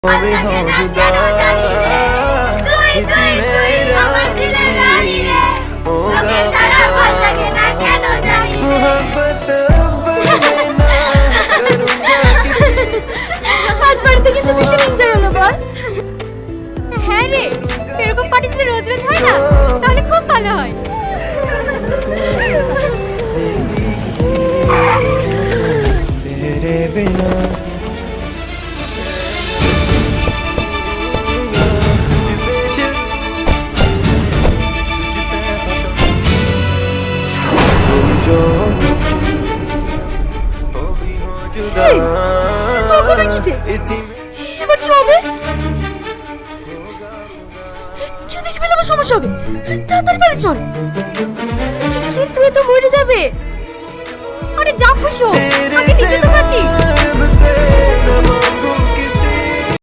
भी हो जुदा इसी मेरा होगा मोहब्बत अब मैं ना करूँगा किसी আজ বাড়িতে কিন্তু ভীষণ এনজয় হলো বল। হ্যাঁ রে, এরকম পার্টি যদি রোজ রোজ হয় না তাহলে খুব ভালো হয়। तेरे बिना जो हो भी हो जुदा इसी में এবার কি হবে? কেউ দেখে ফেলে আমার সমস্যা হবে। তাড়াতাড়ি বাড়ি চল। কিন্তু এ তো মরে যাবে। আরে যা খুশি হো, আগে নিজে তো বাঁচি। तेरे से